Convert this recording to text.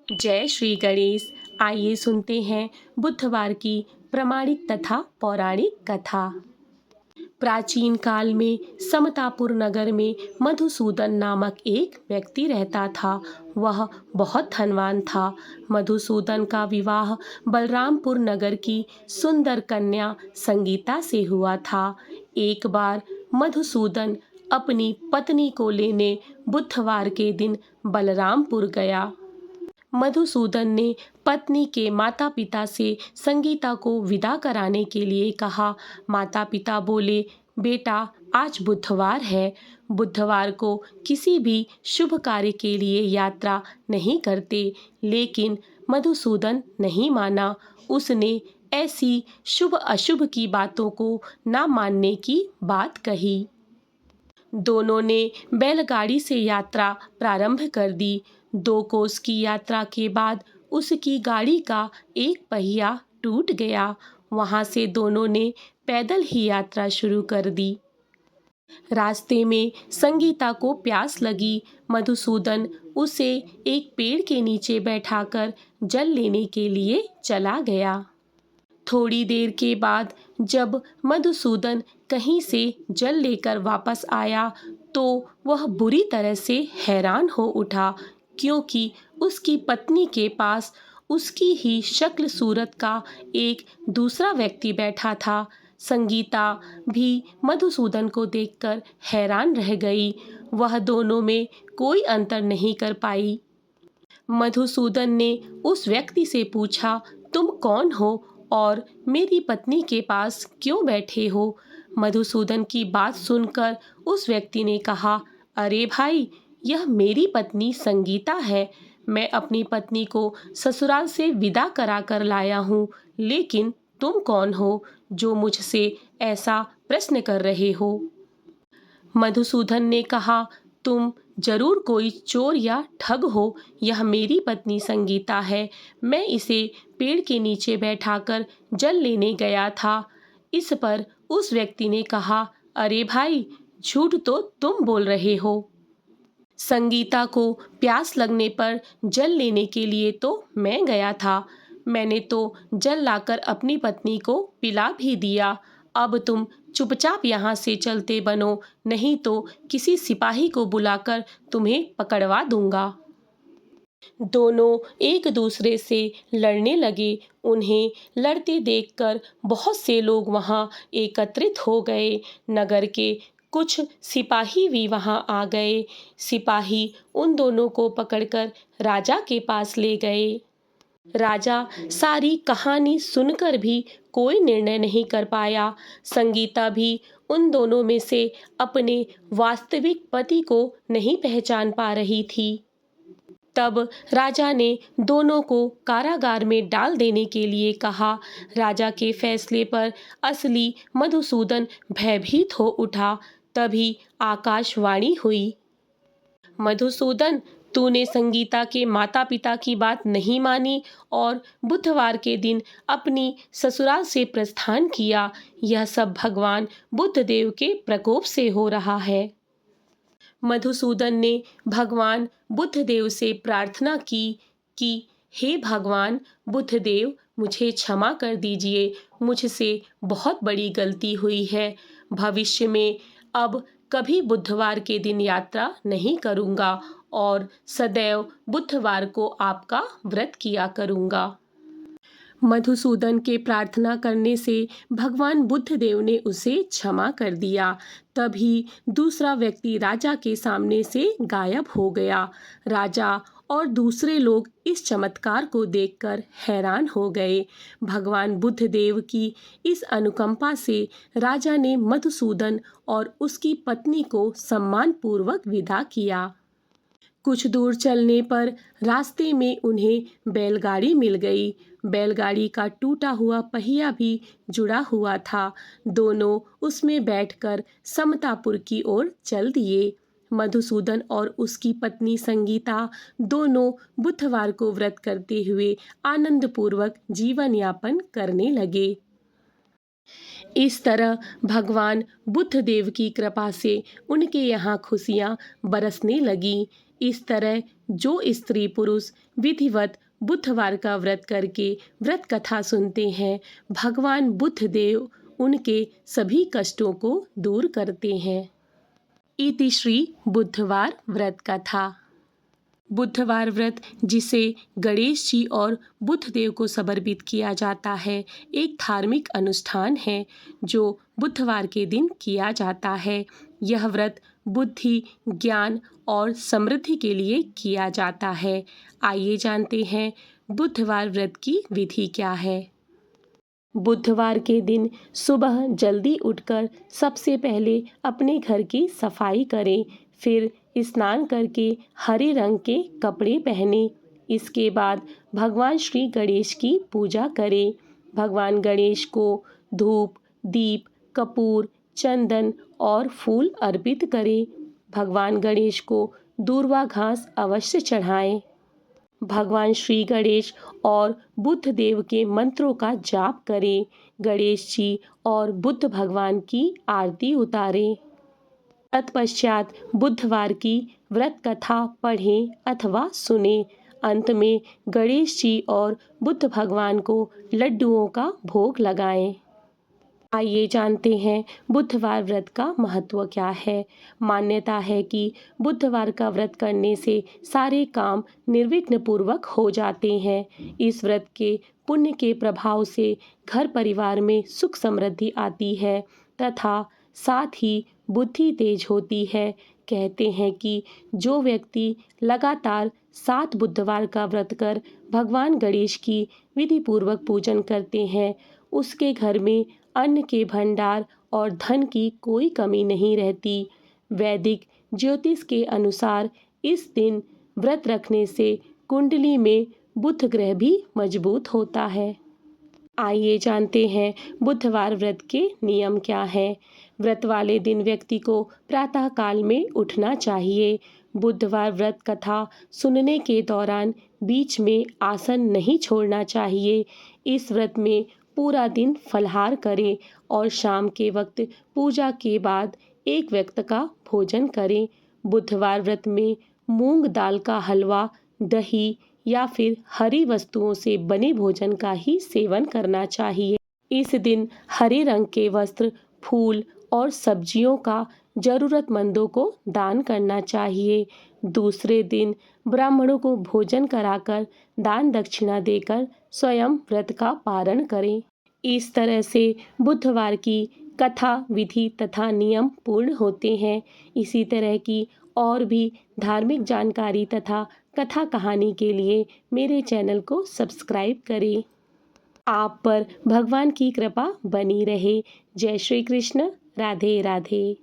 जय श्री गणेश। आइए सुनते हैं बुधवार की प्रामाणिक तथा पौराणिक कथा। प्राचीन काल में समतापुर नगर में मधुसूदन नामक एक व्यक्ति रहता था। वह बहुत धनवान था। मधुसूदन का विवाह बलरामपुर नगर की सुंदर कन्या संगीता से हुआ था। एक बार मधुसूदन अपनी पत्नी को लेने बुधवार के दिन बलरामपुर गया। मधुसूदन ने पत्नी के माता पिता से संगीता को विदा कराने के लिए कहा। माता पिता बोले, बेटा आज बुधवार है, बुधवार को किसी भी शुभ कार्य के लिए यात्रा नहीं करते। लेकिन मधुसूदन नहीं माना। उसने ऐसी शुभ अशुभ की बातों को ना मानने की बात कही। दोनों ने बैलगाड़ी से यात्रा प्रारंभ कर दी। 2 कोस की यात्रा के बाद उसकी गाड़ी का एक पहिया टूट गया। वहां से दोनों ने पैदल ही यात्रा शुरू कर दी। रास्ते में संगीता को प्यास लगी। मधुसूदन उसे एक पेड़ के नीचे बैठाकर जल लेने के लिए चला गया। थोड़ी देर के बाद जब मधुसूदन कहीं से जल लेकर वापस आया तो वह बुरी तरह से हैरान हो उठा, क्योंकि उसकी पत्नी के पास उसकी ही शक्ल सूरत का एक दूसरा व्यक्ति बैठा था। संगीता भी मधुसूदन को देखकर हैरान रह गई। वह दोनों में कोई अंतर नहीं कर पाई। मधुसूदन ने उस व्यक्ति से पूछा, तुम कौन हो और मेरी पत्नी के पास क्यों बैठे हो? मधुसूदन की बात सुनकर उस व्यक्ति ने कहा, अरे भाई, यह मेरी पत्नी संगीता है। मैं अपनी पत्नी को ससुराल से विदा करा कर लाया हूँ। लेकिन तुम कौन हो जो मुझसे ऐसा प्रश्न कर रहे हो? मधुसूदन ने कहा, तुम जरूर कोई चोर या ठग हो। यह मेरी पत्नी संगीता है। मैं इसे पेड़ के नीचे बैठाकर जल लेने गया था। इस पर उस व्यक्ति ने कहा, अरे भाई, झूठ तो तुम बोल रहे हो। संगीता को प्यास लगने पर जल लेने के लिए तो मैं गया था। मैंने तो जल लाकर अपनी पत्नी को पिला भी दिया। अब तुम चुपचाप यहाँ से चलते बनो, नहीं तो किसी सिपाही को बुलाकर तुम्हें पकड़वा दूंगा। दोनों एक दूसरे से लड़ने लगे। उन्हें लड़ते देखकर बहुत से लोग वहां एकत्रित हो गए। नगर के कुछ सिपाही भी वहां आ गए। सिपाही उन दोनों को पकड़कर राजा के पास ले गए। राजा सारी कहानी सुनकर भी कोई निर्णय नहीं कर पाया। संगीता भी उन दोनों में से अपने वास्तविक पति को नहीं पहचान पा रही थी। तब राजा ने दोनों को कारागार में डाल देने के लिए कहा। राजा के फैसले पर असली मधुसूदन भयभीत हो उठा। तभी आकाशवाणी हुई, मधुसूदन, तूने संगीता के माता पिता की बात नहीं मानी और बुधवार के दिन अपनी ससुराल से प्रस्थान किया। यह सब भगवान बुद्धदेव के प्रकोप से हो रहा है। मधुसूदन ने भगवान बुद्धदेव से प्रार्थना की कि हे भगवान बुद्धदेव, मुझे क्षमा कर दीजिए। मुझसे बहुत बड़ी गलती हुई है। भविष्य में अब कभी बुधवार के दिन यात्रा नहीं करूंगा और सदैव बुधवार को आपका व्रत किया करूंगा। मधुसूदन के प्रार्थना करने से भगवान बुद्धदेव ने उसे क्षमा कर दिया। तभी दूसरा व्यक्ति राजा के सामने से गायब हो गया। राजा और दूसरे लोग इस चमत्कार को देखकर हैरान हो गए। भगवान बुद्धदेव की इस अनुकंपा से राजा ने मधुसूदन और उसकी पत्नी को सम्मानपूर्वक विदा किया। कुछ दूर चलने पर रास्ते में उन्हें बैलगाड़ी मिल गई। बैलगाड़ी का टूटा हुआ पहिया भी जुड़ा हुआ था। दोनों उसमें बैठकर समतापुर की ओर चल दिए। मधुसूदन और उसकी पत्नी संगीता दोनों बुधवार को व्रत करते हुए आनंदपूर्वक जीवन यापन करने लगे। इस तरह भगवान बुद्धदेव की कृपा से उनके यहाँ खुशियाँ बरसने लगी। इस तरह जो स्त्री पुरुष विधिवत बुधवार का व्रत करके व्रत कथा सुनते हैं, भगवान बुद्ध देव उनके सभी कष्टों को दूर करते हैं। इति श्री बुधवार व्रत कथा। बुधवार व्रत, जिसे गणेश जी और बुद्ध देव को समर्पित किया जाता है, एक धार्मिक अनुष्ठान है जो बुधवार के दिन किया जाता है। यह व्रत बुद्धि, ज्ञान और समृद्धि के लिए किया जाता है। आइए जानते हैं बुधवार व्रत की विधि क्या है। बुधवार के दिन सुबह जल्दी उठकर सबसे पहले अपने घर की सफाई करें, फिर स्नान करके हरे रंग के कपड़े पहने। इसके बाद भगवान श्री गणेश की पूजा करें। भगवान गणेश को धूप, दीप, कपूर, चंदन और फूल अर्पित करें। भगवान गणेश को दूर्वा घास अवश्य चढ़ाएं। भगवान श्री गणेश और बुद्ध देव के मंत्रों का जाप करें। गणेश जी और बुद्ध भगवान की आरती उतारें। तत्पश्चात बुधवार की व्रत कथा पढ़ें अथवा सुनें। अंत में गणेश जी और बुद्ध भगवान को लड्डुओं का भोग लगाएं। आइए जानते हैं बुधवार व्रत का महत्व क्या है। मान्यता है कि बुधवार का व्रत करने से सारे काम निर्विघ्न पूर्वक हो जाते हैं। इस व्रत के पुण्य के प्रभाव से घर परिवार में सुख समृद्धि आती है तथा साथ ही बुद्धि तेज होती है। कहते हैं कि जो व्यक्ति लगातार 7 बुधवार का व्रत कर भगवान गणेश की विधि पूर्वक पूजन करते हैं, उसके घर में अन्न के भंडार और धन की कोई कमी नहीं रहती। वैदिक ज्योतिष के अनुसार इस दिन व्रत रखने से कुंडली में बुध ग्रह भी मजबूत होता है। आइए जानते हैं बुधवार व्रत के नियम क्या हैं। व्रत वाले दिन व्यक्ति को प्रातः काल में उठना चाहिए। बुधवार व्रत कथा सुनने के दौरान बीच में आसन नहीं छोड़ना चाहिए। इस व्रत में पूरा दिन फलाहार करें और शाम के वक्त पूजा के बाद एक वक्त का भोजन करें। बुधवार व्रत में मूंग दाल का हलवा, दही या फिर हरी वस्तुओं से बने भोजन का ही सेवन करना चाहिए। इस दिन हरे रंग के वस्त्र, फूल और सब्जियों का जरूरतमंदों को दान करना चाहिए। दूसरे दिन ब्राह्मणों को भोजन कराकर दान दक्षिणा देकर स्वयं व्रत का पारण करें। इस तरह से बुधवार की कथा, विधि तथा नियम पूर्ण होते हैं। इसी तरह की और भी धार्मिक जानकारी तथा कथा कहानी के लिए मेरे चैनल को सब्सक्राइब करें। आप पर भगवान की कृपा बनी रहे। जय श्री कृष्ण। राधे राधे।